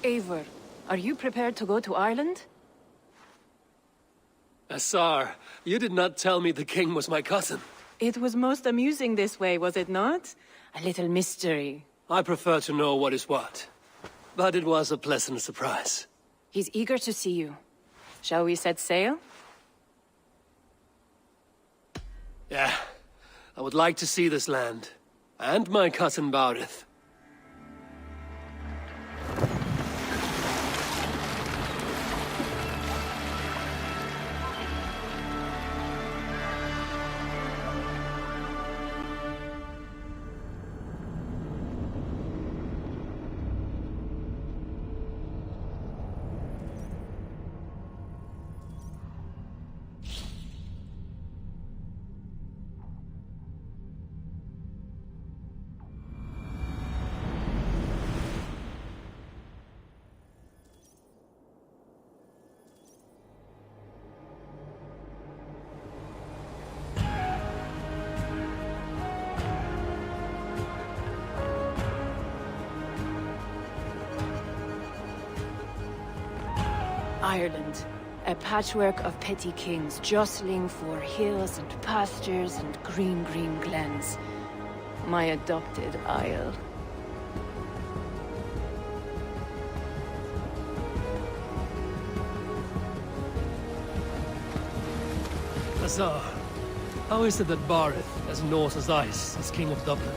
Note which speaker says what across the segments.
Speaker 1: Eivor, are you prepared to go to Ireland?
Speaker 2: Assar, you did not tell me the king was my cousin.
Speaker 1: It was most amusing this way, was it not? A little mystery.
Speaker 2: I prefer to know what is what. But it was a pleasant surprise.
Speaker 1: He's eager to see you. Shall we set sail?
Speaker 2: Yeah. I would like to see this land. And my cousin Baurith.
Speaker 1: Ireland. A patchwork of petty kings jostling for hills and pastures and green glens. My adopted isle.
Speaker 2: Assar, how is it that Baurith, as Norse as ice, is king of Dublin?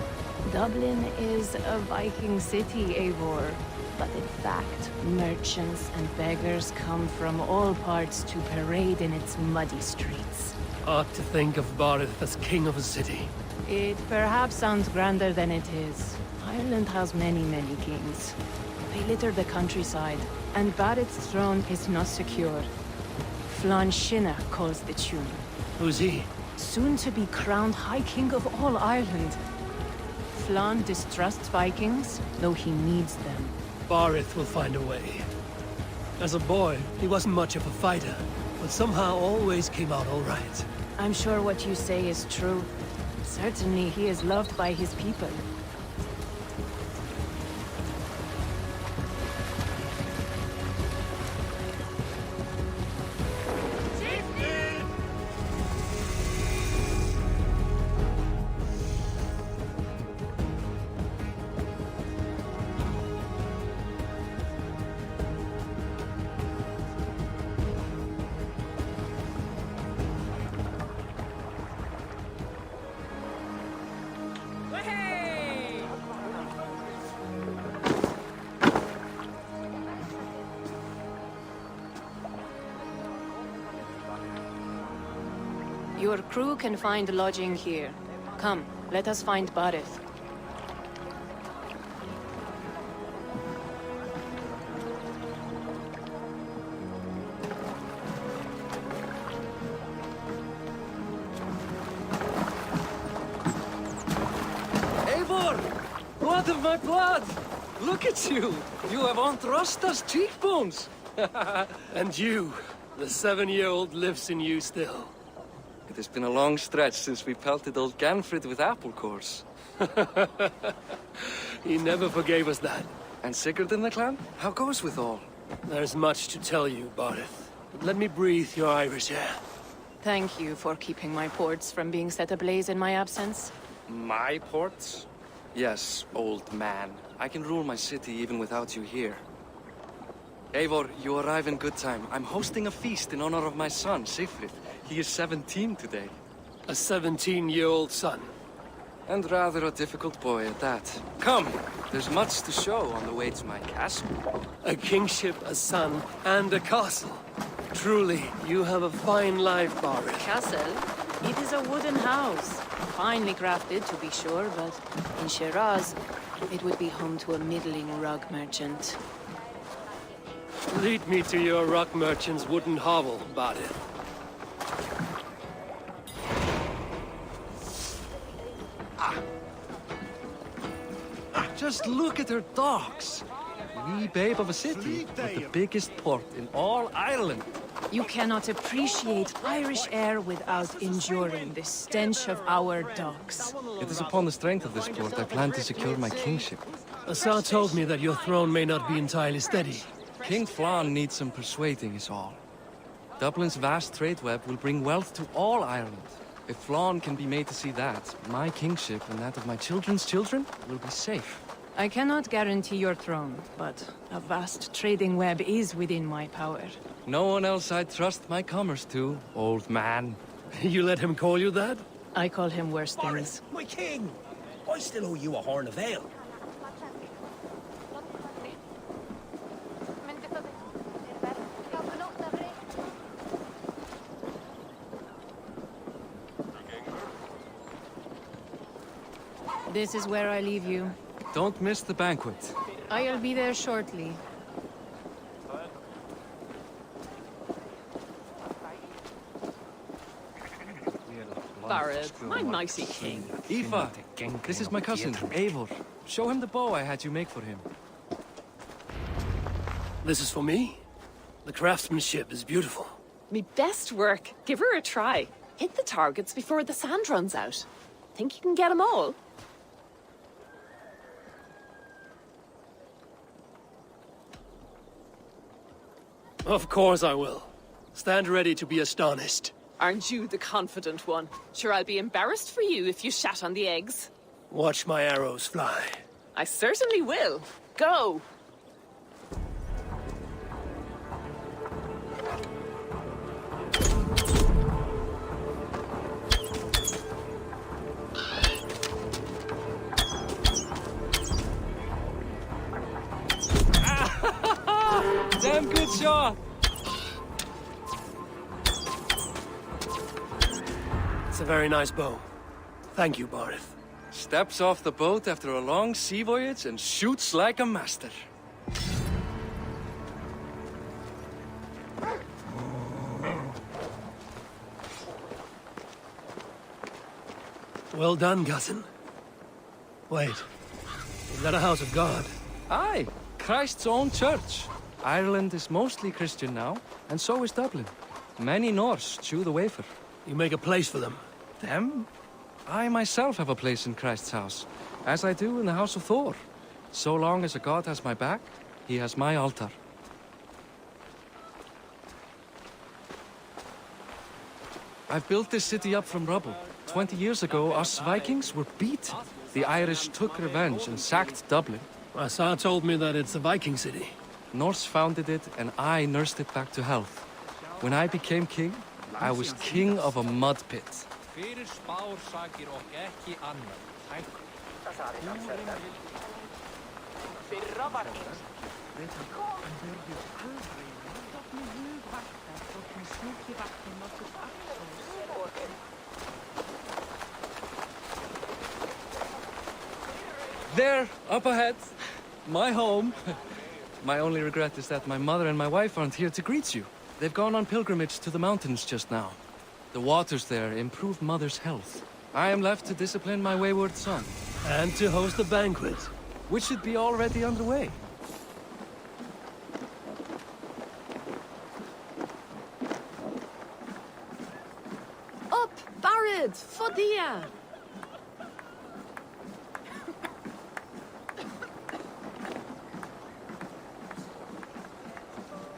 Speaker 1: Dublin is a Viking city, Eivor. But in fact, merchants and beggars come from all parts to parade in its muddy streets.
Speaker 2: Odd to think of Baurith as king of a city.
Speaker 1: It perhaps sounds grander than it is. Ireland has many kings. They litter the countryside, and Barrett's throne is not secure. Flann Sinna calls the tune.
Speaker 2: Who's he?
Speaker 1: Soon to be crowned High King of all Ireland. Flann distrusts Vikings, though he needs them.
Speaker 2: Baurith will find a way. As a boy, he wasn't much of a fighter, but somehow always came out all right.
Speaker 1: I'm sure what you say is true. Certainly he is loved by his people. Your crew can find lodging here. Come, let us find Baurith.
Speaker 3: Eivor! Blood of my blood! Look at you! You have Aunt Rosta's cheekbones!
Speaker 2: And you, the 7-year-old lives in you still.
Speaker 3: It has been a long stretch since we pelted old Ganfrid with apple cores.
Speaker 2: He never forgave us that.
Speaker 3: And Sigurd in the clan? How goes with all?
Speaker 2: There's much to tell you, Baurith. But let me breathe your Irish air.
Speaker 1: Thank you for keeping my ports from being set ablaze in my absence.
Speaker 3: My ports? Yes, old man. I can rule my city even without you here. Eivor, you arrive in good time. I'm hosting a feast in honor of my son, Sigfrid. He is 17 today.
Speaker 2: A 17-year-old son.
Speaker 3: And rather a difficult boy at that. Come, there's much to show on the way to my castle.
Speaker 2: A kingship, a son, and a castle. Truly, you have a fine life, Baurith.
Speaker 1: Castle? It is a wooden house. Finely crafted, to be sure, but in Shiraz, it would be home to a middling rug merchant.
Speaker 2: Lead me to your rock merchant's wooden hovel, Baurith.
Speaker 3: Just look at her docks. Wee babe of a city, but the biggest port in all Ireland.
Speaker 1: You cannot appreciate Irish air without enduring the stench of our dogs.
Speaker 3: It is upon the strength of this port I plan to secure my kingship.
Speaker 2: Assar told me that your throne may not be entirely steady.
Speaker 3: King Flann needs some persuading is all. Dublin's vast trade web will bring wealth to all Ireland. If Flann can be made to see that, my kingship and that of my children's children will be safe.
Speaker 1: I cannot guarantee your throne, but a vast trading web is within my power.
Speaker 3: No one else I'd trust my commerce to, old man.
Speaker 2: You let him call you that?
Speaker 1: I call him worse things.
Speaker 4: My king! I still owe you a horn of ale.
Speaker 1: This is where I leave you.
Speaker 3: Don't miss the banquet.
Speaker 1: I'll be there shortly.
Speaker 5: Barrett, my mighty king.
Speaker 3: Aoife, this is my cousin, Eivor. Show him the bow I had you make for him.
Speaker 2: This is for me? The craftsmanship is beautiful.
Speaker 5: Me best work. Give her a try. Hit the targets before the sand runs out. Think you can get them all?
Speaker 2: Of course I will. Stand ready to be astonished.
Speaker 5: Aren't you the confident one? Sure, I'll be embarrassed for you if you shat on the eggs.
Speaker 2: Watch my arrows fly.
Speaker 5: I certainly will. Go!
Speaker 3: Damn good shot!
Speaker 2: It's a very nice bow. Thank you, Barrett.
Speaker 3: Steps off the boat after a long sea voyage and shoots like a master.
Speaker 2: Well done, cousin. Wait. Is that a house of God?
Speaker 3: Aye, Christ's own church. Ireland is mostly Christian now, and so is Dublin. Many Norse chew the wafer.
Speaker 2: You make a place for them.
Speaker 3: Them? I myself have a place in Christ's house, as I do in the house of Thor. So long as a god has my back, he has my altar. I've built this city up from rubble. 20 years ago, us Vikings were beat. The Irish took revenge and sacked Dublin.
Speaker 2: Assar told me that it's a Viking city.
Speaker 3: Norse founded it, and I nursed it back to health. When I became king, I was king of a mud pit. There, up ahead, my home. My only regret is that my mother and my wife aren't here to greet you. They've gone on pilgrimage to the mountains just now. The waters there improve mother's health. I am left to discipline my wayward son.
Speaker 2: And to host the banquet.
Speaker 3: Which should be already underway.
Speaker 5: Up, Barrett! Fodia!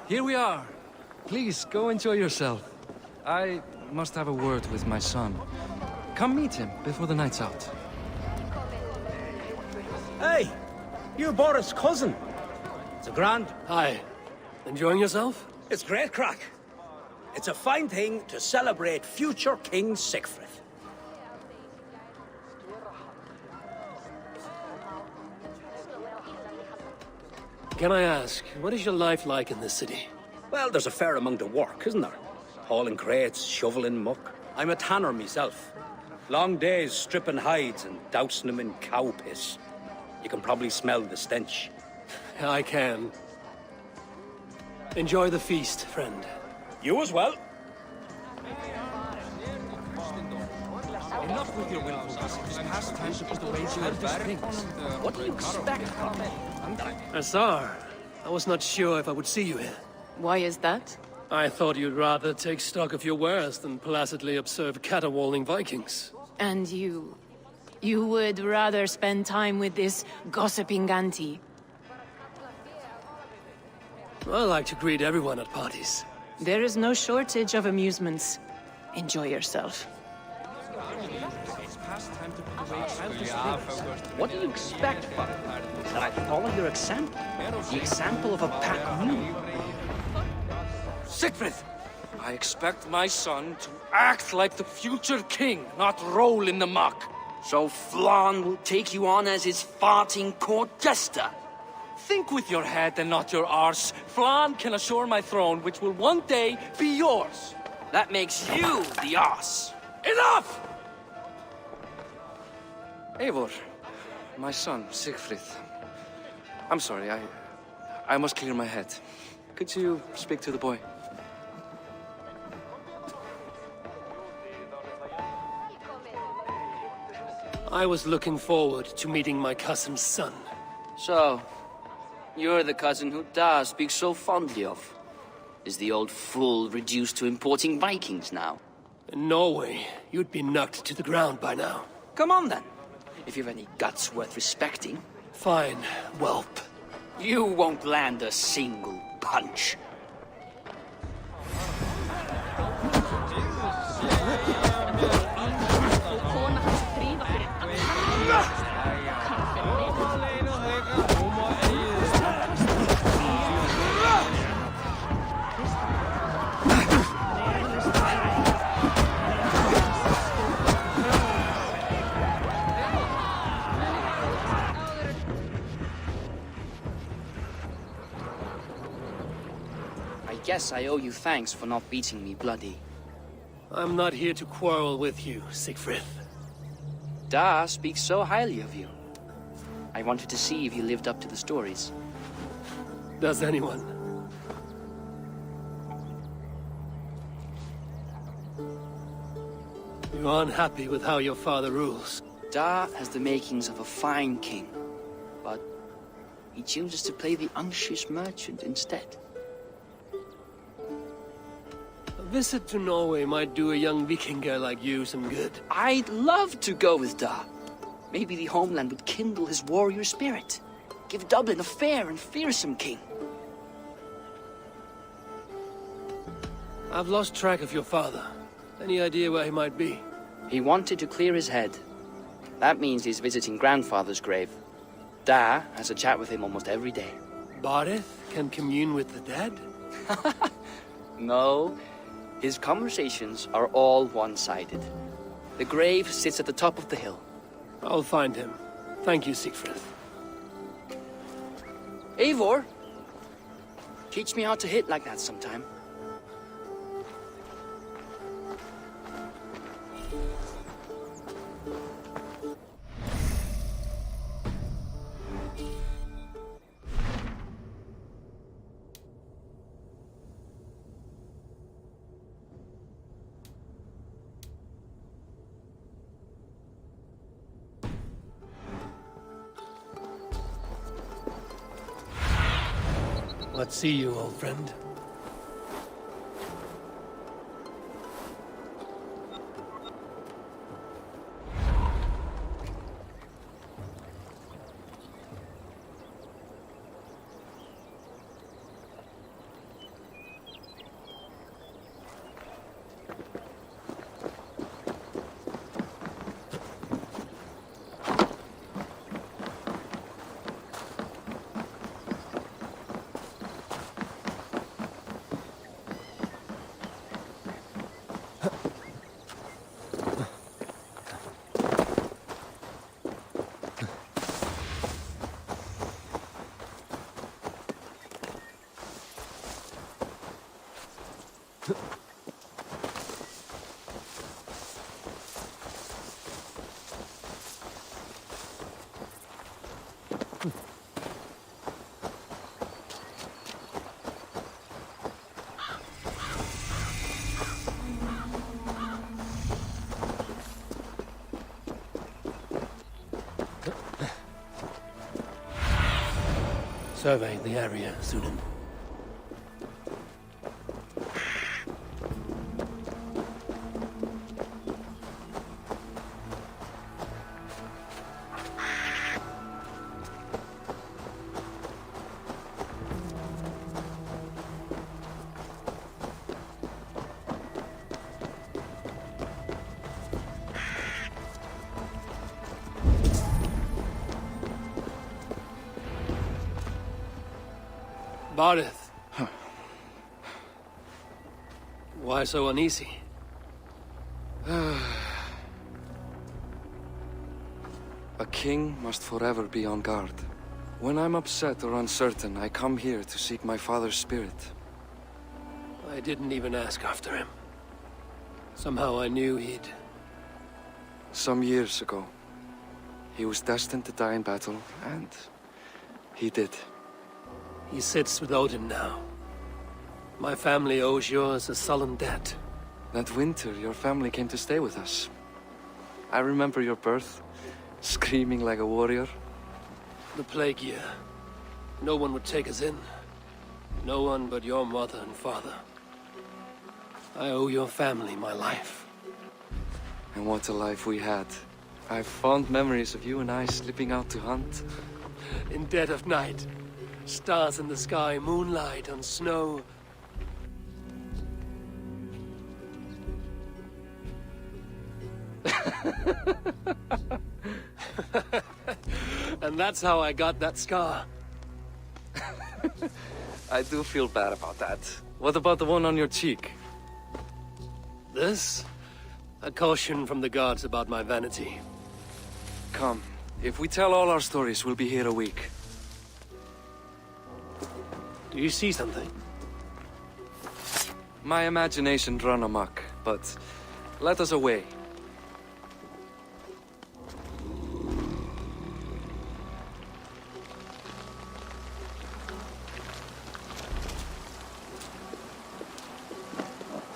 Speaker 3: Here we are. Please, go enjoy yourself. I must have a word with my son. Come meet him before the night's out.
Speaker 4: Hey! You're Boris' cousin. It's a grand.
Speaker 2: Hi. Enjoying yourself?
Speaker 4: It's great crack. It's a fine thing to celebrate future King Sigfrid.
Speaker 2: Can I ask, what is your life like in this city?
Speaker 4: Well, there's a fair amount of work, isn't there? Hauling crates, shoveling muck. I'm a tanner myself. Long days stripping hides and dousing them in cow piss. You can probably smell the stench.
Speaker 2: I can. Enjoy the feast, friend.
Speaker 4: You as well.
Speaker 3: Enough with your willfulness. It is past time to put away childish things. What do you expect from me?
Speaker 2: Assar, I was not sure if I would see you here.
Speaker 1: Why is that?
Speaker 2: I thought you'd rather take stock of your wares than placidly observe caterwauling Vikings.
Speaker 1: And you... you would rather spend time with this gossiping auntie?
Speaker 2: I like to greet everyone at parties.
Speaker 1: There is no shortage of amusements. Enjoy yourself.
Speaker 6: What do you expect, Father? That I follow your example? The example of a pack mule?
Speaker 3: Siegfried! I expect my son to act like the future king, not roll in the muck.
Speaker 6: So Flan will take you on as his farting court jester?
Speaker 3: Think with your head and not your arse. Flan can assure my throne, which will one day be yours.
Speaker 6: That makes you the ass.
Speaker 3: Enough! Eivor, my son, Siegfried. I'm sorry, I must clear my head. Could you speak to the boy?
Speaker 2: I was looking forward to meeting my cousin's son.
Speaker 6: So, you're the cousin who Da speaks so fondly of. Is the old fool reduced to importing Vikings now?
Speaker 2: In Norway, you'd be knocked to the ground by now.
Speaker 6: Come on then, if you've any guts worth respecting.
Speaker 2: Fine, whelp.
Speaker 6: You won't land a single punch. I guess I owe you thanks for not beating me bloody.
Speaker 2: I'm not here to quarrel with you, Siegfried.
Speaker 6: Da speaks so highly of you. I wanted to see if you lived up to the stories.
Speaker 2: Does anyone? You're unhappy with how your father rules.
Speaker 6: Da has the makings of a fine king, but he chooses to play the unctuous merchant instead.
Speaker 2: A visit to Norway might do a young Viking girl like you some good.
Speaker 6: I'd love to go with Da. Maybe the homeland would kindle his warrior spirit. Give Dublin a fair and fearsome king.
Speaker 2: I've lost track of your father. Any idea where he might be?
Speaker 6: He wanted to clear his head. That means he's visiting grandfather's grave. Da has a chat with him almost every day.
Speaker 2: Barith can commune with the dead?
Speaker 6: No, his conversations are all one-sided. The grave sits at the top of the hill.
Speaker 2: I'll find him. Thank you, Siegfried.
Speaker 6: Eivor, teach me how to hit like that sometime.
Speaker 2: Let's see you, old friend. Survey the area, Sunan. Bardeth. Why so uneasy?
Speaker 3: A king must forever be on guard. When I'm upset or uncertain, I come here to seek my father's spirit.
Speaker 2: I didn't even ask after him. Somehow I knew he'd...
Speaker 3: Some years ago, he was destined to die in battle, and he did.
Speaker 2: He sits with Odin now. My family owes yours a sullen debt.
Speaker 3: That winter, your family came to stay with us. I remember your birth, screaming like a warrior.
Speaker 2: The plague year. No one would take us in. No one but your mother and father. I owe your family my life.
Speaker 3: And what a life we had. I have fond memories of you and I slipping out to hunt.
Speaker 2: In dead of night. Stars in the sky, moonlight on snow. And that's how I got that scar.
Speaker 3: I do feel bad about that. What about the one on your cheek?
Speaker 2: This? A caution from the gods about my vanity.
Speaker 3: Come, if we tell all our stories, we'll be here a week.
Speaker 2: Do you see something?
Speaker 3: My imagination run amok, but let us away.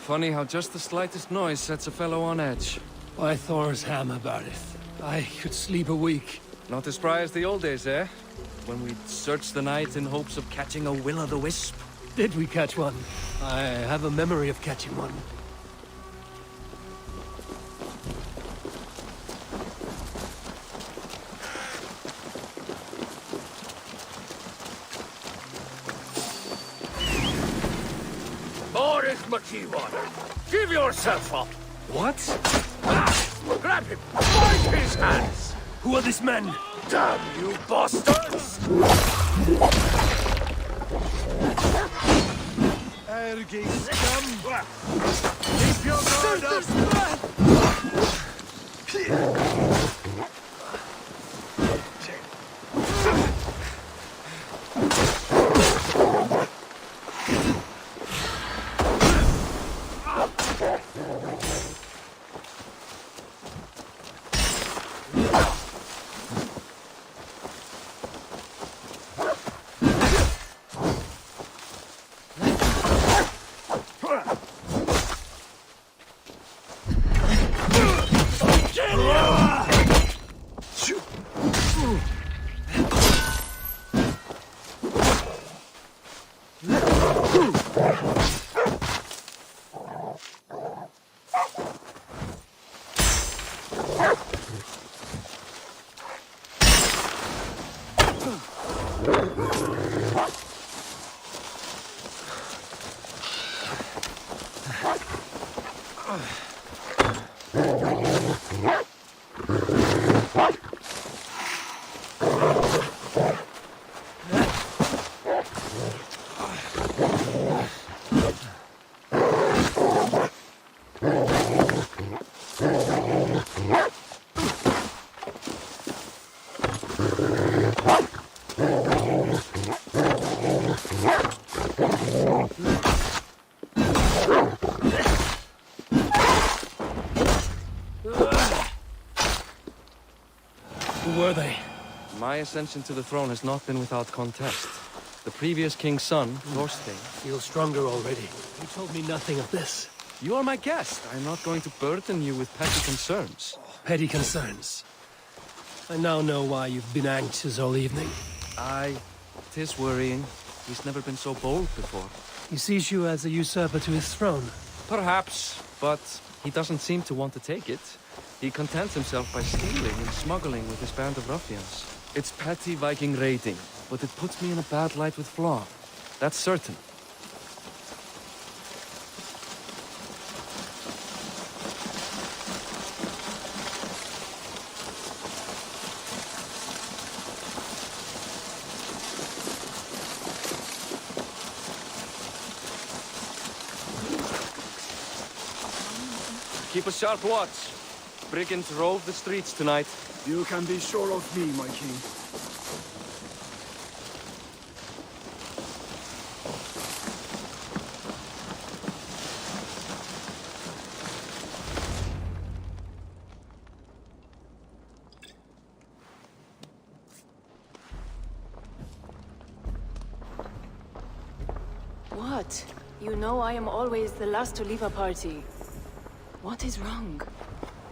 Speaker 3: Funny how just the slightest noise sets a fellow on edge.
Speaker 2: Why Thor's hammer, Bardeth? I could sleep a week.
Speaker 3: Not as spry as the old days, eh? When we'd search the night in hopes of catching a will-o'-the-wisp.
Speaker 2: Did we catch one? I have a memory of catching one.
Speaker 4: Eivor, give yourself up!
Speaker 3: What?
Speaker 4: Grab him! Bind his hands!
Speaker 2: Who are these men?
Speaker 4: Damn you bastards!
Speaker 7: Ergi scum! Keep your guard up!
Speaker 2: Who were they?
Speaker 3: My ascension to the throne has not been without contest. The previous king's son, Thorstein.
Speaker 2: Feel stronger already. You told me nothing of this.
Speaker 3: You are my guest. I'm not going to burden you with petty concerns.
Speaker 2: Petty concerns. I now know why you've been anxious all evening.
Speaker 3: Aye, 'tis worrying. He's never been so bold before.
Speaker 2: He sees you as a usurper to his throne.
Speaker 3: Perhaps, but he doesn't seem to want to take it. He contents himself by stealing and smuggling with his band of ruffians. It's petty Viking raiding, but it puts me in a bad light with Flaw. That's certain. Keep a sharp watch. Brigands rove the streets tonight.
Speaker 7: You can be sure of me, my king.
Speaker 1: What? You know I am always the last to leave a party. What is wrong?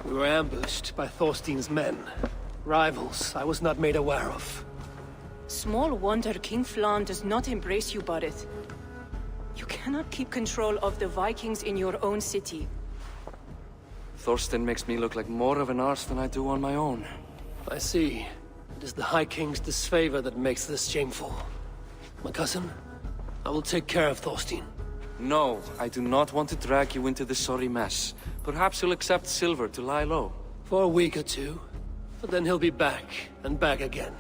Speaker 2: We were ambushed by Thorstein's men. Rivals I was not made aware of.
Speaker 1: Small wonder King Flann does not embrace you, Borith. You cannot keep control of the Vikings in your own city.
Speaker 3: Thorstein makes me look like more of an arse than I do on my own.
Speaker 2: I see. It is the High King's disfavor that makes this shameful. My cousin, I will take care of Thorstein.
Speaker 3: No, I do not want to drag you into this sorry mess. Perhaps you'll accept silver to lie low.
Speaker 2: For a week or two, but then he'll be back, and back again.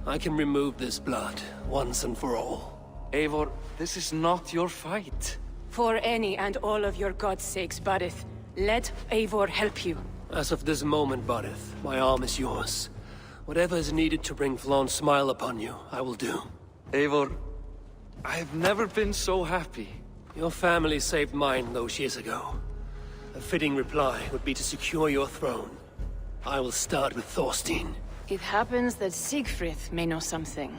Speaker 2: I can remove this blood, once and for all.
Speaker 3: Eivor, this is not your fight.
Speaker 1: For any and all of your god's sakes, Borith, let Eivor help you.
Speaker 2: As of this moment, Borith, my arm is yours. Whatever is needed to bring Flann's smile upon you, I will do.
Speaker 3: Eivor, I've never been so happy.
Speaker 2: Your family saved mine those years ago. A fitting reply would be to secure your throne. I will start with Thorstein.
Speaker 1: It happens that Siegfried may know something.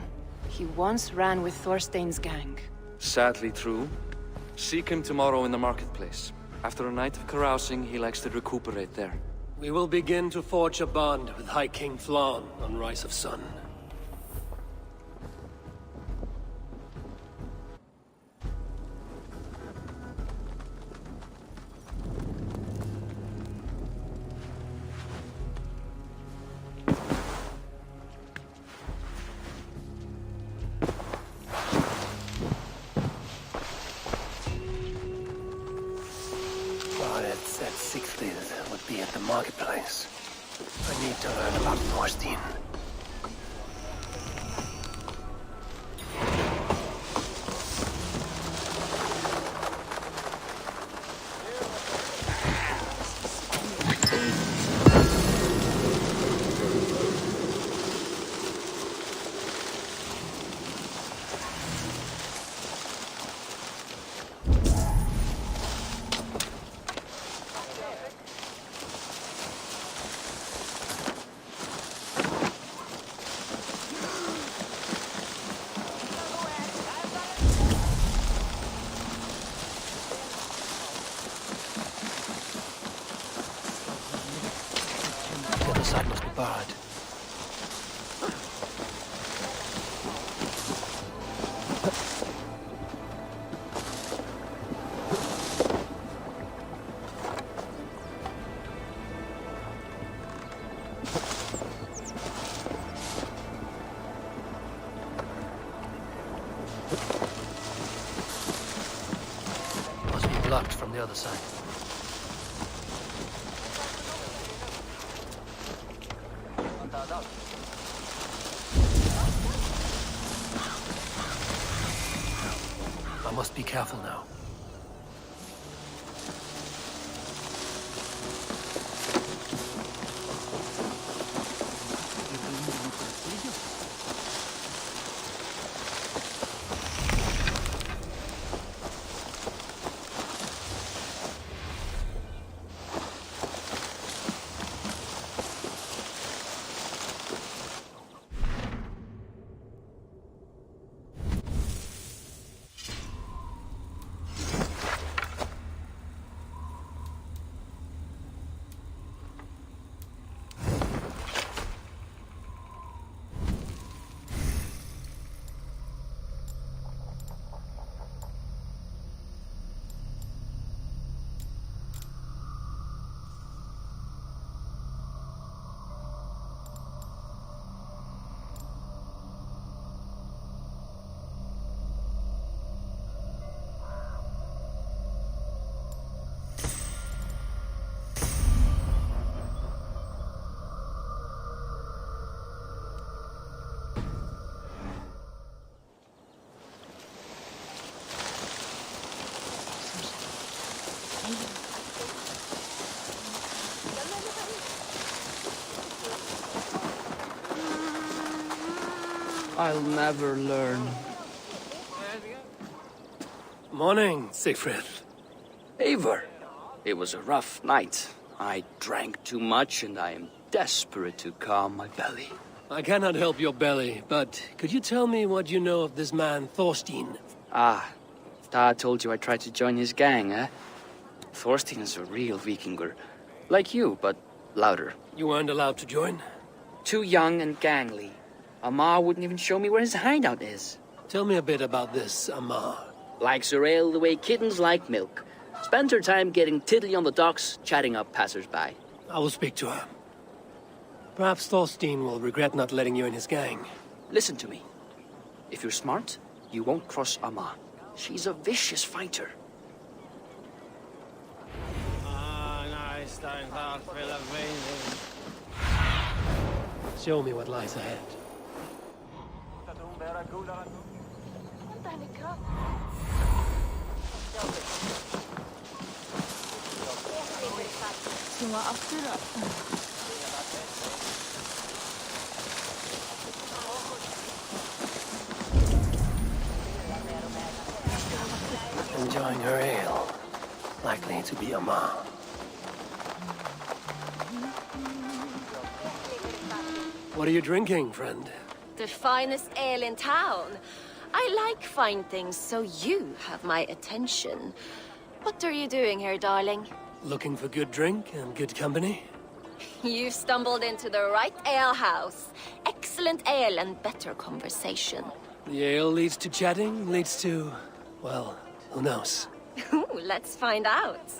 Speaker 1: He once ran with Thorstein's gang.
Speaker 3: Sadly true. Seek him tomorrow in the marketplace. After a night of carousing, he likes to recuperate there.
Speaker 2: We will begin to forge a bond with High King Flann on Rise of Sun. Said Siegfried would be at the marketplace. I need to learn about Thorstein. The other side must be barred. Must be blocked from the other side. I must be careful now.
Speaker 6: I'll never learn.
Speaker 2: Morning, Siegfried.
Speaker 6: Eivor, it was a rough night. I drank too much and I am desperate to calm my belly.
Speaker 2: I cannot help your belly, but could you tell me what you know of this man, Thorstein?
Speaker 6: Ah, Dad told you I tried to join his gang, eh? Thorstein is a real Vikinger. Like you, but louder.
Speaker 2: You weren't allowed to join?
Speaker 6: Too young and gangly. Amar wouldn't even show me where his hideout is.
Speaker 2: Tell me a bit about this Amar.
Speaker 6: Likes her ale the way kittens like milk. Spends her time getting tiddly on the docks, chatting up passers-by.
Speaker 2: I will speak to her. Perhaps Thorstein will regret not letting you in his gang.
Speaker 6: Listen to me. If you're smart, you won't cross Amar. She's a vicious fighter.
Speaker 2: Show me what lies ahead. Enjoying her ale. Likely to be Amar. What are you drinking, friend?
Speaker 8: The finest ale in town. I like fine things, so you have my attention. What are you doing here, darling?
Speaker 2: Looking for good drink and good company?
Speaker 8: You've stumbled into the right ale house. Excellent ale and better conversation.
Speaker 2: The ale leads to chatting, leads to... well, who knows?
Speaker 8: Ooh, let's find out.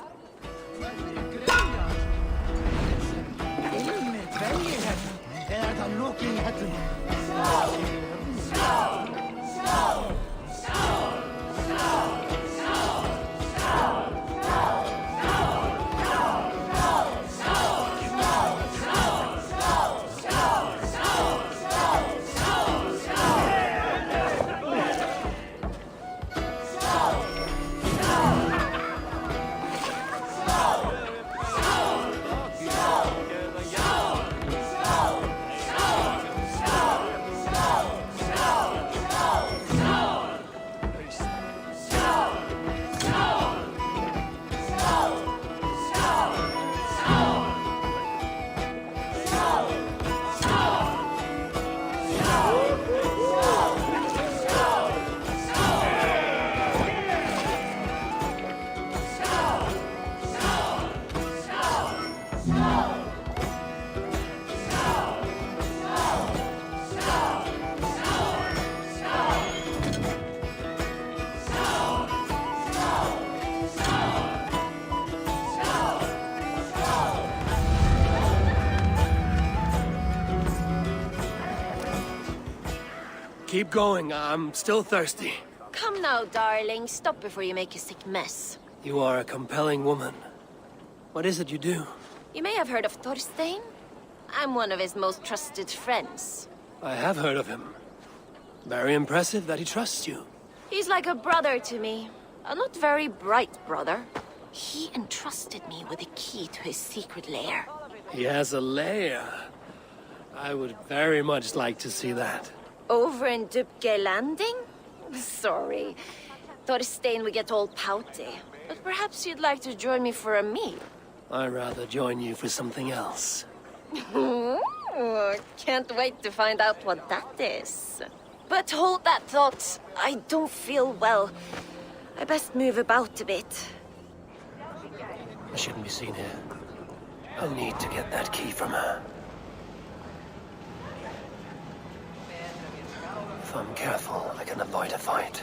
Speaker 2: Keep going, I'm still thirsty.
Speaker 8: Come now, darling. Stop before you make a sick mess.
Speaker 2: You are a compelling woman. What is it you do?
Speaker 8: You may have heard of Thorstein. I'm one of his most trusted friends.
Speaker 2: I have heard of him. Very impressive that he trusts you.
Speaker 8: He's like a brother to me. A not very bright brother. He entrusted me with the key to his secret lair.
Speaker 2: He has a lair. I would very much like to see that.
Speaker 8: Over in Dubke Landing? Sorry. Thorstein would get all pouty. But perhaps you'd like to join me for a meal.
Speaker 2: I'd rather join you for something else.
Speaker 8: Can't wait to find out what that is. But hold that thought. I don't feel well. I best move about a bit.
Speaker 2: I shouldn't be seen here. I'll need to get that key from her. If I'm careful, I can avoid a fight.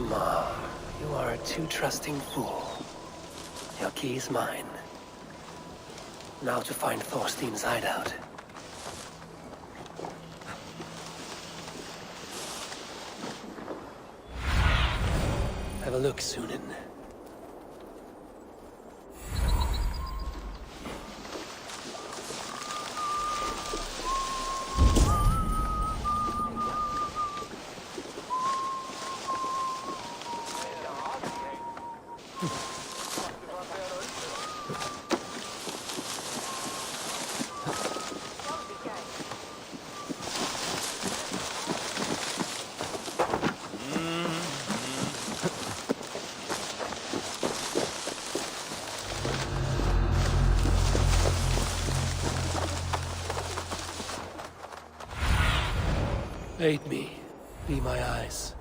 Speaker 2: Eivor, you are a too trusting fool. Your key is mine. Now to find Thorstein's hideout. Have a look, Sunan. Aid me. Be my eyes.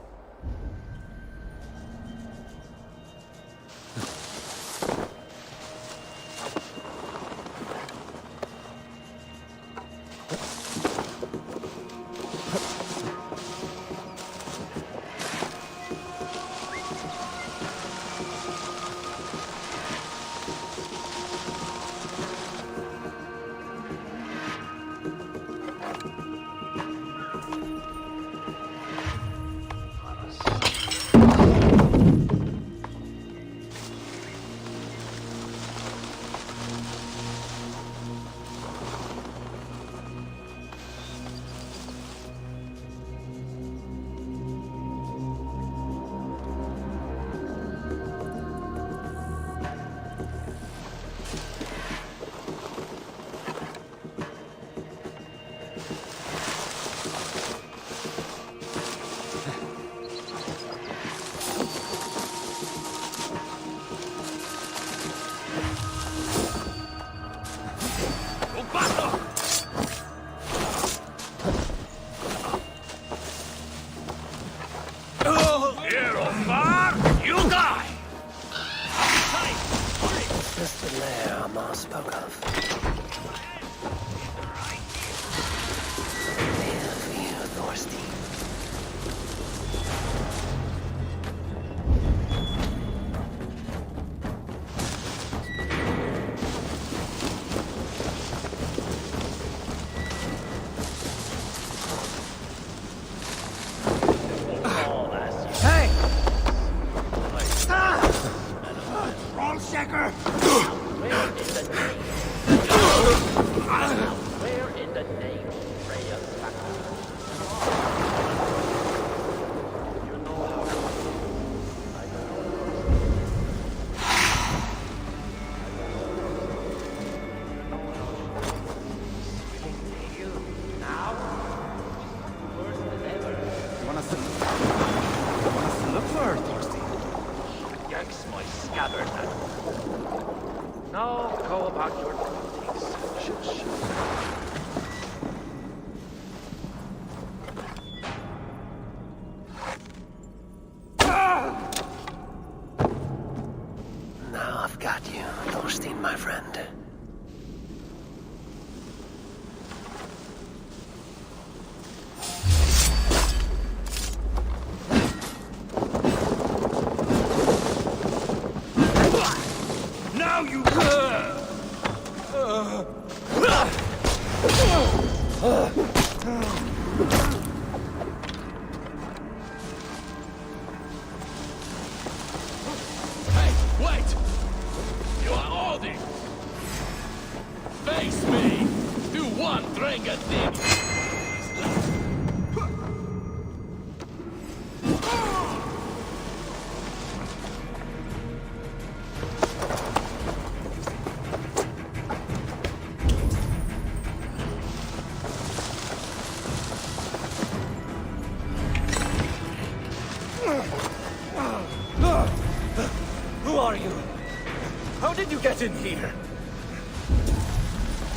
Speaker 9: In here.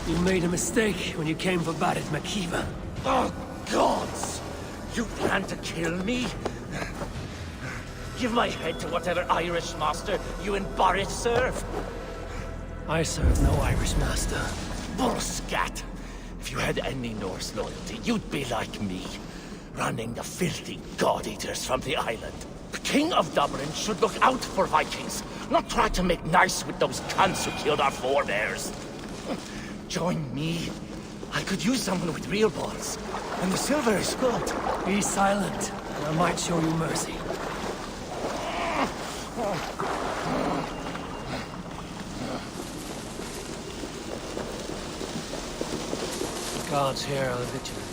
Speaker 2: You made a mistake when you came for Barit Makiva.
Speaker 9: Oh, gods! You plan to kill me? Give my head to whatever Irish master you and Boris serve.
Speaker 2: I serve no Irish master.
Speaker 9: Bullscat! If you had any Norse loyalty, you'd be like me, running the filthy god-eaters from the island. The King of Dublin should look out for Vikings, not try to make nice with those cunts who killed our forebears. Join me. I could use someone with real balls. And the silver is good.
Speaker 2: Be silent, and I might show you mercy. Gods here are vigilant.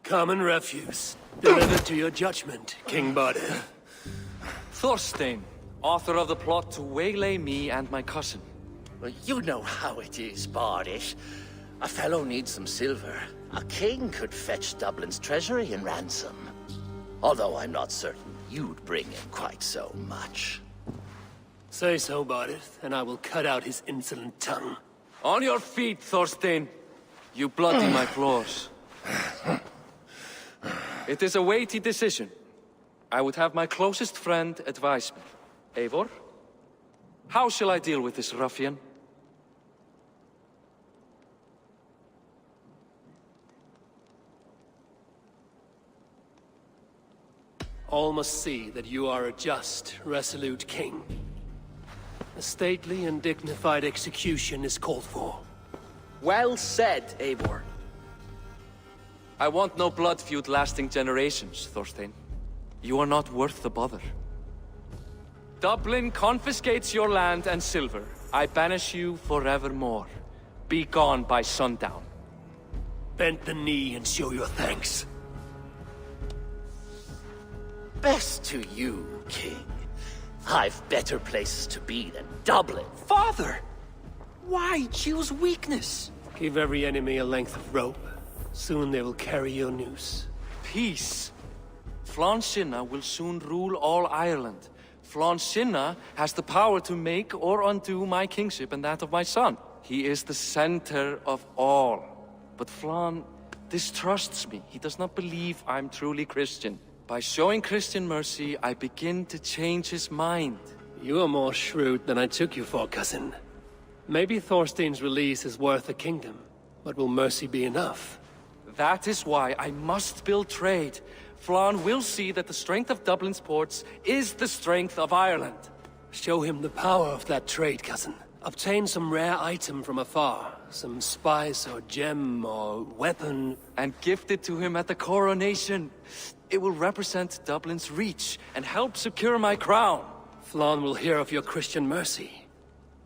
Speaker 2: Common refuse. Delivered to your judgment, King Bardir.
Speaker 3: Thorstein, author of the plot to waylay me and my cousin.
Speaker 9: Well, you know how it is, Bardish. A fellow needs some silver. A king could fetch Dublin's treasury in ransom. Although I'm not certain you'd bring him quite so much.
Speaker 2: Say so, Bardir, and I will cut out his insolent tongue.
Speaker 3: On your feet, Thorstein. You bloody my claws. It is a weighty decision. I would have my closest friend advise me. Eivor, how shall I deal with this ruffian?
Speaker 2: All must see that you are a just, resolute king. A stately and dignified execution is called for.
Speaker 3: Well said, Eivor. I want no blood feud lasting generations, Thorstein. You are not worth the bother. Dublin confiscates your land and silver. I banish you forevermore. Be gone by sundown.
Speaker 2: Bend the knee and show your thanks.
Speaker 9: Best to you, King. I've better places to be than Dublin.
Speaker 4: Father! Why choose weakness?
Speaker 2: Give every enemy a length of rope. Soon they will carry your noose.
Speaker 3: Peace. Flann Sinna will soon rule all Ireland. Flann Sinna has the power to make or undo my kingship and that of my son. He is the center of all. But Flann distrusts me. He does not believe I'm truly Christian. By showing Christian mercy, I begin to change his mind.
Speaker 2: You are more shrewd than I took you for, cousin. Maybe Thorstein's release is worth a kingdom, but will mercy be enough?
Speaker 3: That is why I must build trade. Flann will see that the strength of Dublin's ports is the strength of Ireland.
Speaker 2: Show him the power of that trade, cousin. Obtain some rare item from afar. Some spice or gem or weapon.
Speaker 3: And gift it to him at the coronation. It will represent Dublin's reach and help secure my crown.
Speaker 2: Flann will hear of your Christian mercy.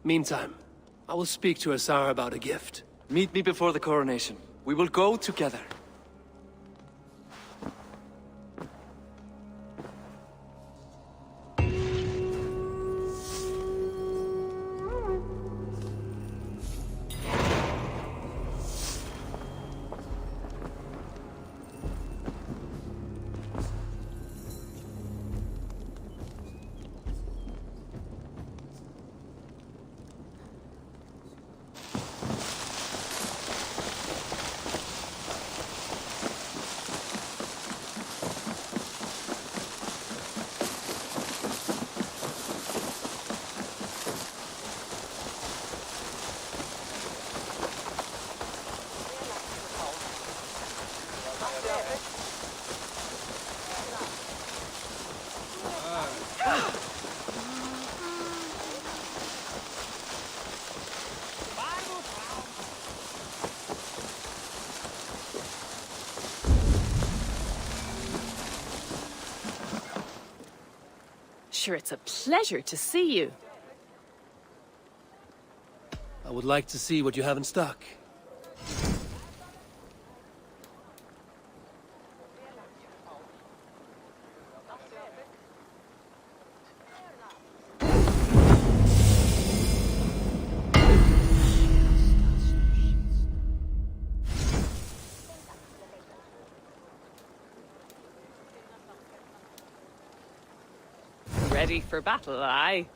Speaker 2: Meantime, I will speak to Asar about a gift.
Speaker 3: Meet me before the coronation. We will go together.
Speaker 5: Sure, it's a pleasure to see you.
Speaker 2: I would like to see what you have in stock.
Speaker 5: Ready for battle, aye?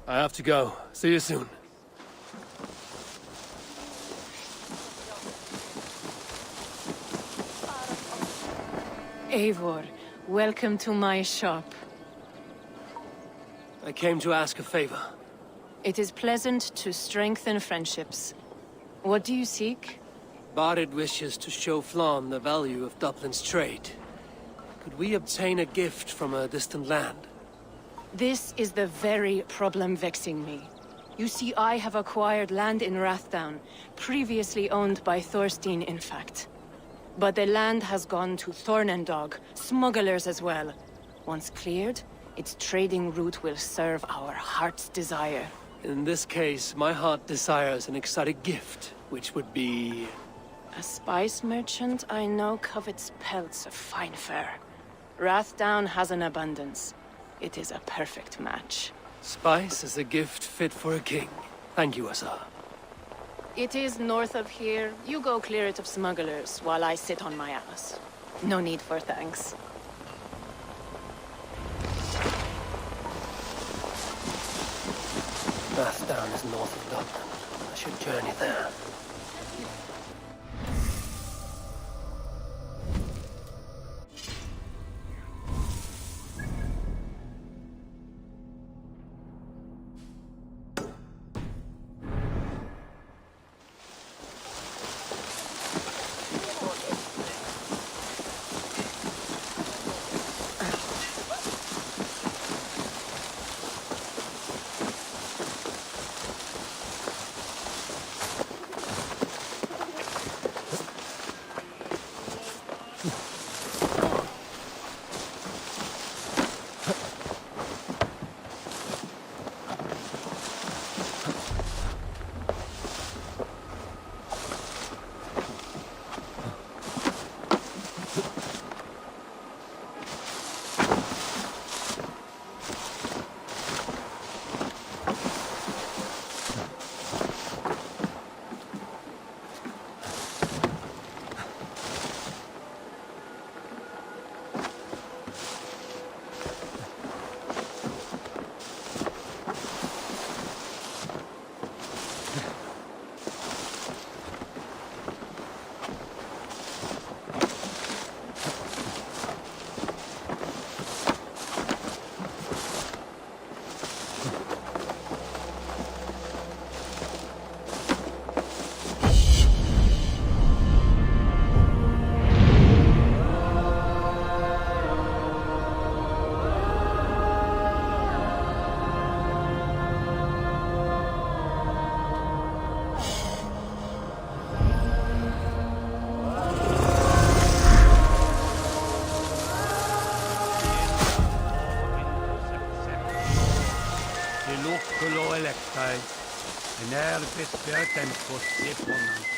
Speaker 2: I have to go. See you soon.
Speaker 1: Eivor, welcome to my shop.
Speaker 2: I came to ask a favor.
Speaker 1: It is pleasant to strengthen friendships. What do you seek?
Speaker 2: Barid wishes to show Flann the value of Dublin's trade. Could we obtain a gift from a distant land?
Speaker 1: This is the very problem vexing me. You see, I have acquired land in Rathdown, previously owned by Thorstein, in fact. But the land has gone to Thornendog, smugglers as well. Once cleared, its trading route will serve our heart's desire.
Speaker 2: In this case, my heart desires an exotic gift, which would be...
Speaker 1: A spice merchant I know covets pelts of fine fur. Rathdown has an abundance. It is a perfect match.
Speaker 2: Spice is a gift fit for a king. Thank you, Asa.
Speaker 1: It is north of here. You go clear it of smugglers, while I sit on my ass. No need for thanks.
Speaker 2: Rathdown is north of Dublin. I should journey there.
Speaker 10: electai, en besbeten på Siponan.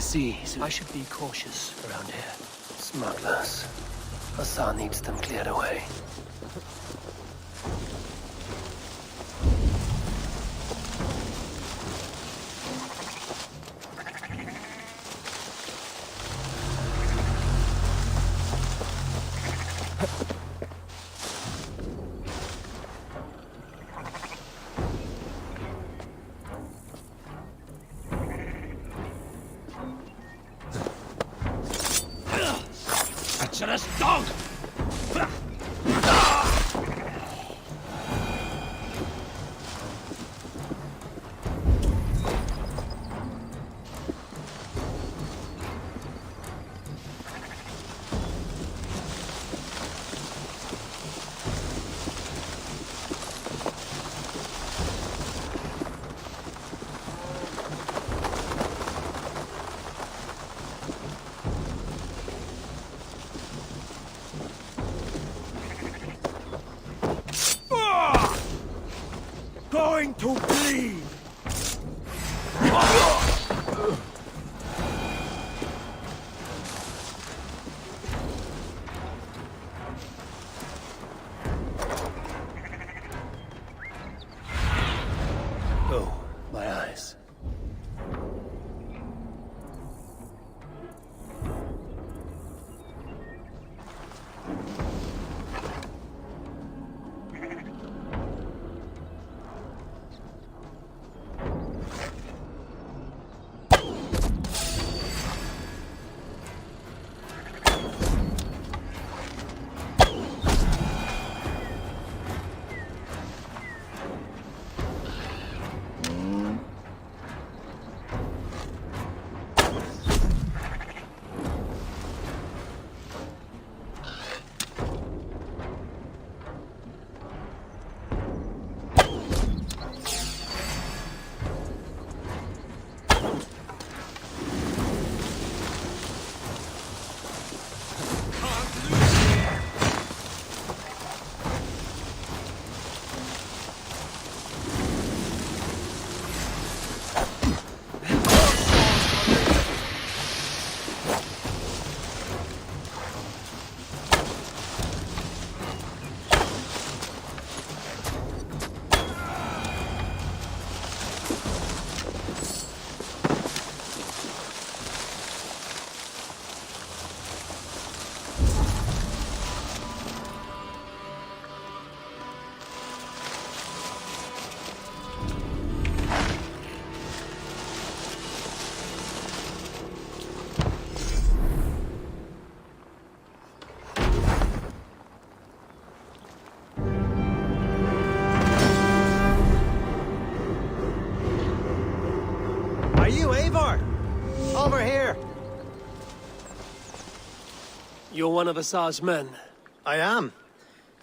Speaker 2: seas. I should be cautious around here. Smugglers. Hassan needs them cleared away.
Speaker 10: Treacherous dog! Going to bleed!
Speaker 2: Oh, my eyes.
Speaker 11: Are you Eivor? Over here.
Speaker 2: You're one of Azar's men.
Speaker 11: I am.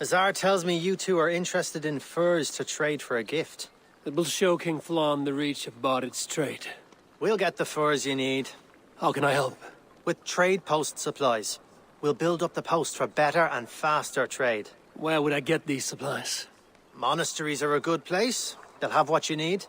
Speaker 11: Azar tells me you two are interested in furs to trade for a gift.
Speaker 2: It will show King Flann the reach of Bardet's trade.
Speaker 11: We'll get the furs you need.
Speaker 2: How can I help?
Speaker 11: With trade post supplies. We'll build up the post for better and faster trade.
Speaker 2: Where would I get these supplies?
Speaker 11: Monasteries are a good place. They'll have what you need.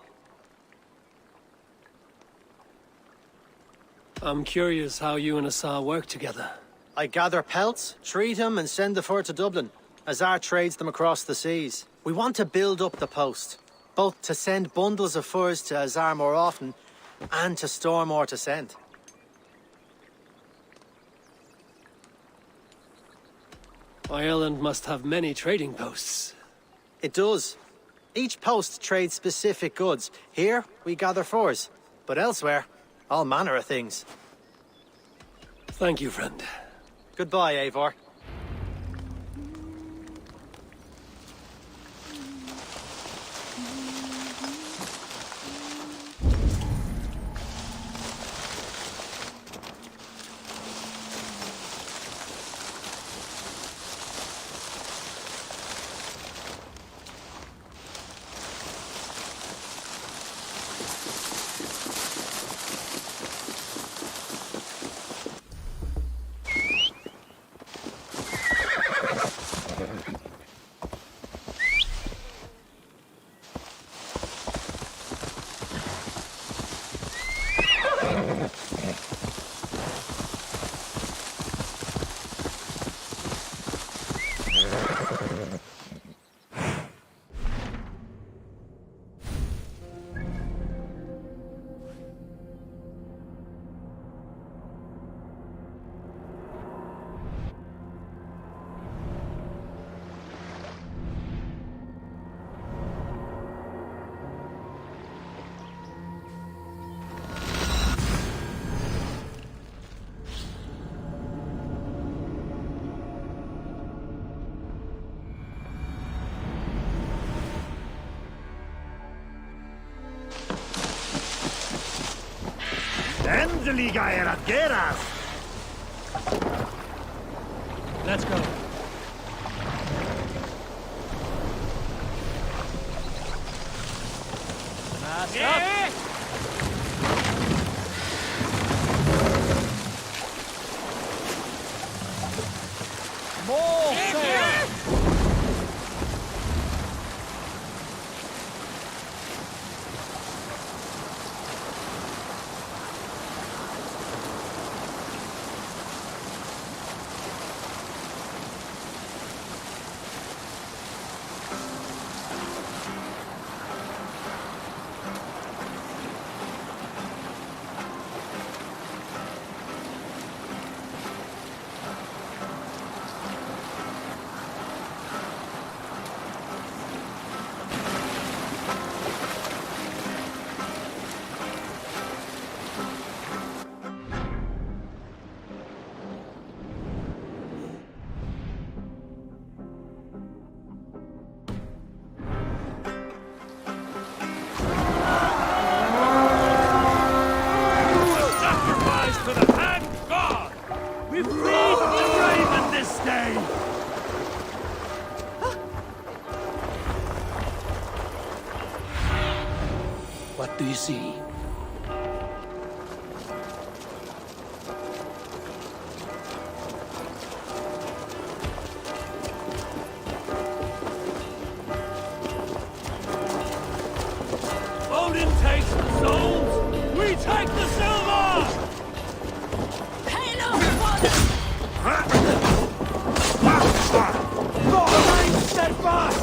Speaker 2: I'm curious how you and Azar work together.
Speaker 11: I gather pelts, treat them, and send the fur to Dublin. Azar trades them across the seas. We want to build up the post, both to send bundles of furs to Azar more often, and to store more to send.
Speaker 2: Ireland must have many trading posts.
Speaker 11: It does. Each post trades specific goods. Here, we gather furs. But elsewhere, all manner of things.
Speaker 2: Thank you, friend.
Speaker 11: Goodbye, Eivor.
Speaker 10: Handeliga era geras!
Speaker 2: Let's go. Mask up. More sail! What do you see?
Speaker 10: Odin takes the souls! We take the silver!
Speaker 8: Hail over,
Speaker 10: Remain steadfast!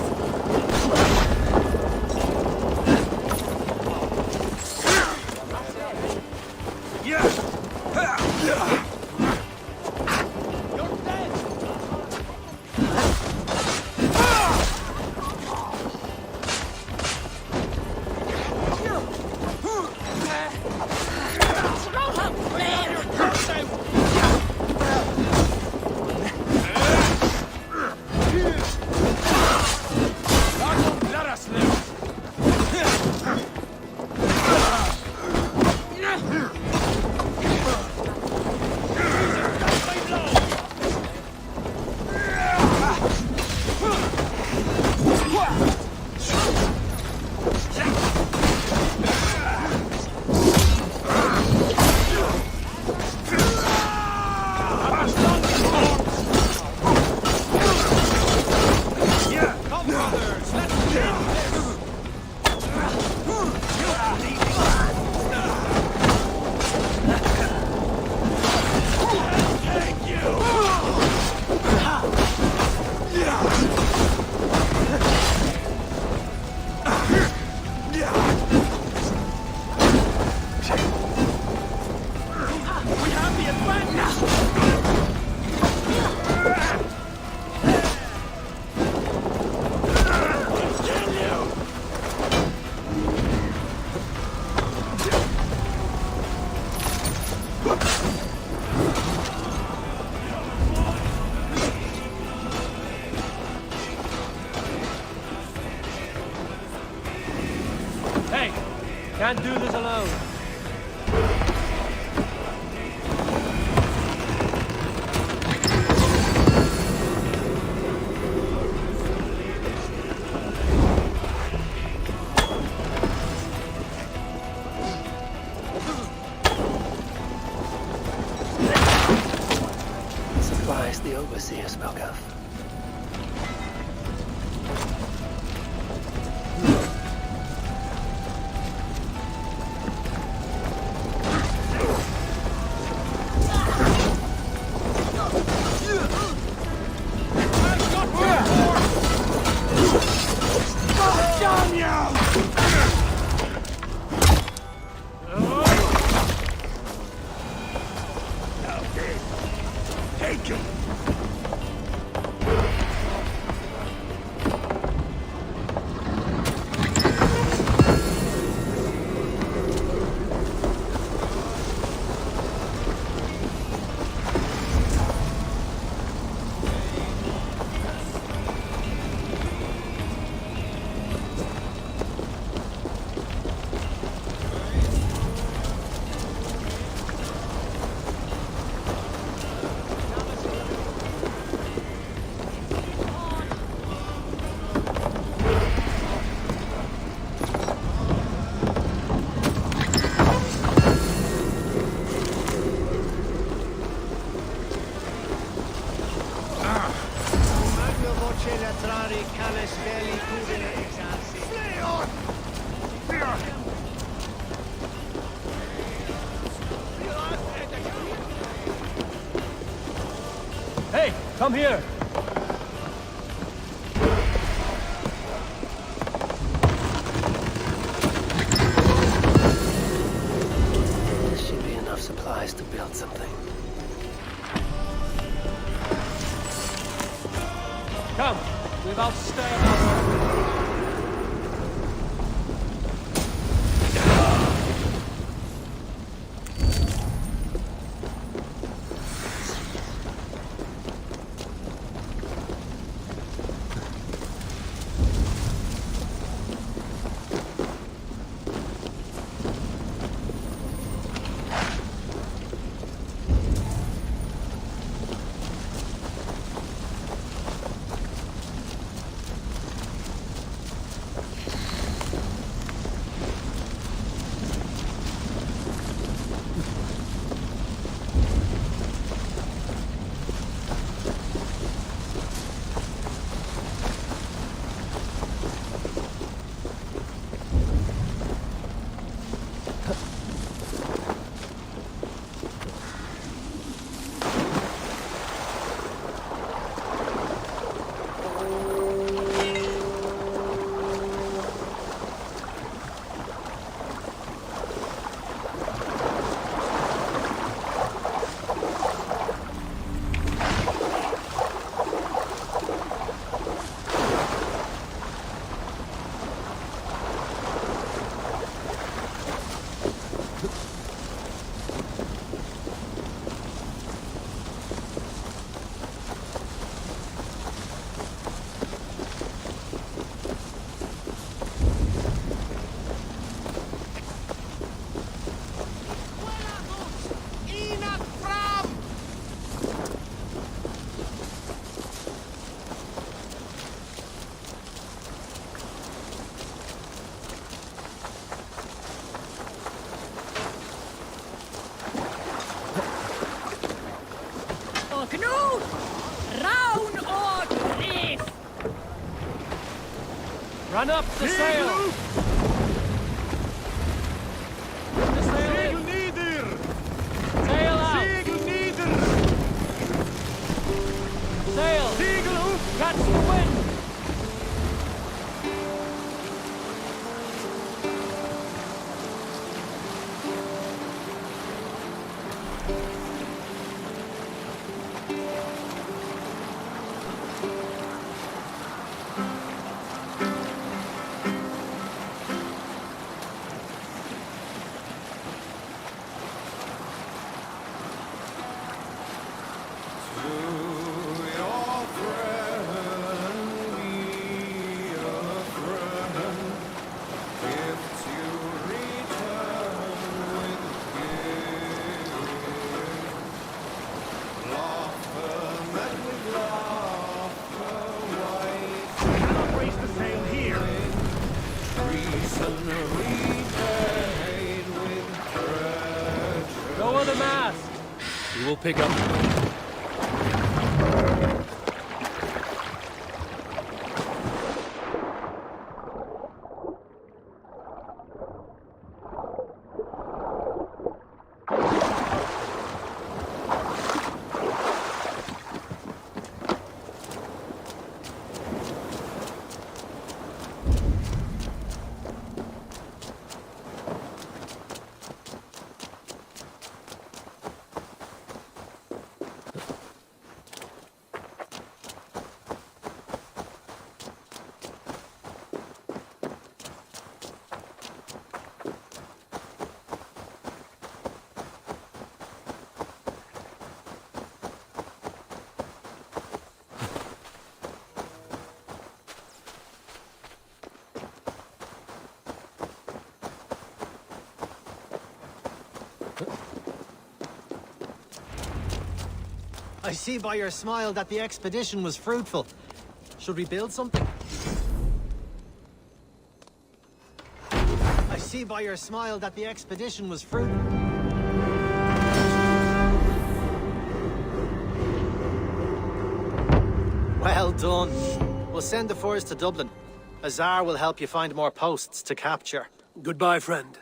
Speaker 2: Hey, can't do this alone. Supplies the overseer spoke of.
Speaker 10: Take him!
Speaker 2: Come here! This should be enough supplies to build something. Come! We've outstayed our... Run up the sail! The sail in! Sail out! Sail! Catch the wind! Lower the mast! We will pick up.
Speaker 11: I see by your smile that the expedition was fruitful. Should we build something? I see by your smile that the expedition was fruitful. Well done. We'll send the force to Dublin. Azar will help you find more posts to capture.
Speaker 2: Goodbye, friend.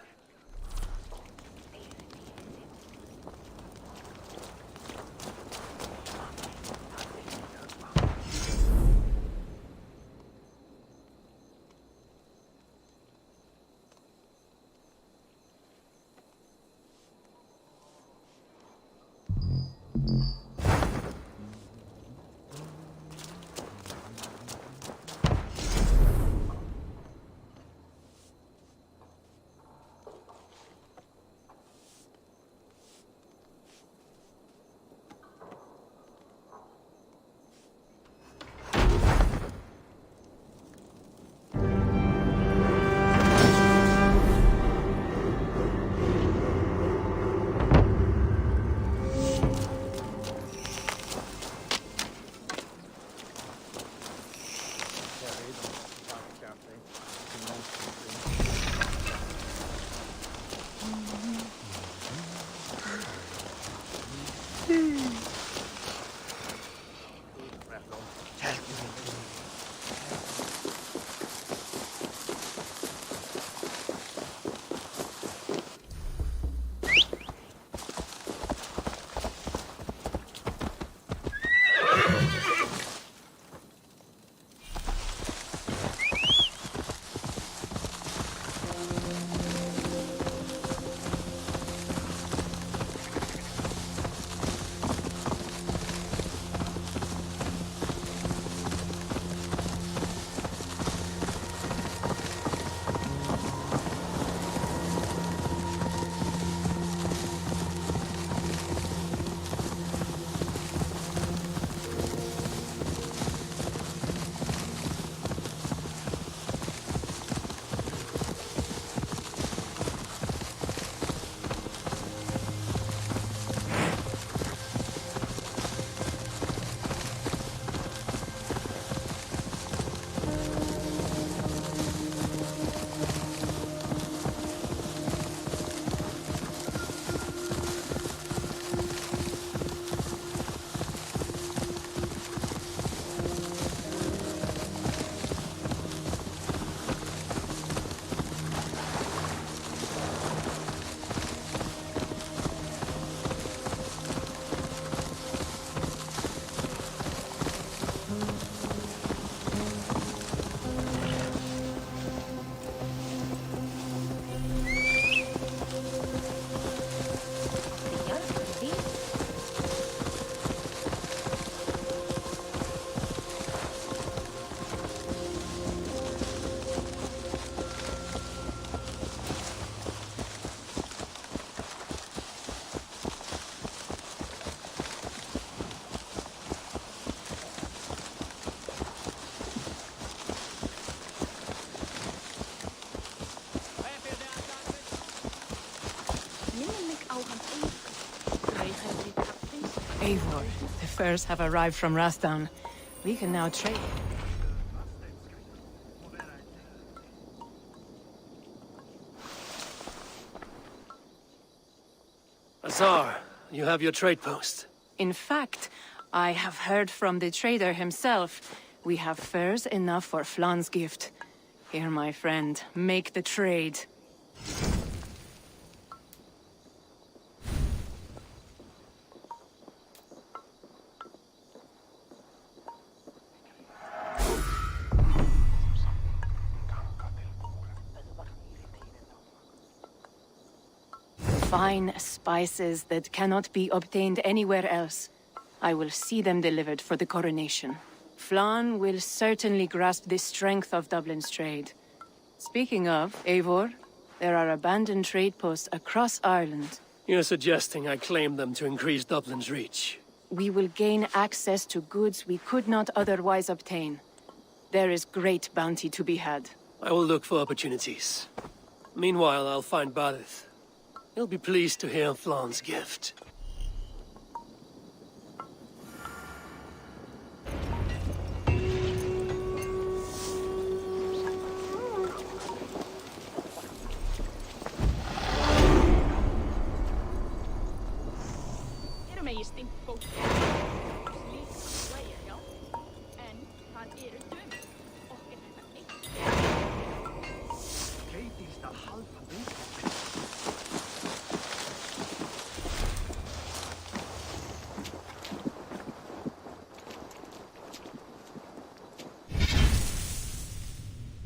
Speaker 1: Eivor, the furs have arrived from Rathdown. We can now trade.
Speaker 2: Azar, you have your trade post.
Speaker 1: In fact, I have heard from the trader himself. We have furs enough for Flan's gift. Here, my friend, make the trade. Fine spices that cannot be obtained anywhere else. I will see them delivered for the coronation. Flan will certainly grasp the strength of Dublin's trade. Speaking of, Eivor, there are abandoned trade posts across Ireland.
Speaker 2: You're suggesting I claim them to increase Dublin's reach.
Speaker 1: We will gain access to goods we could not otherwise obtain. There is great bounty to be had.
Speaker 2: I will look for opportunities. Meanwhile, I'll find Barith. He'll be pleased to hear Flan's gift.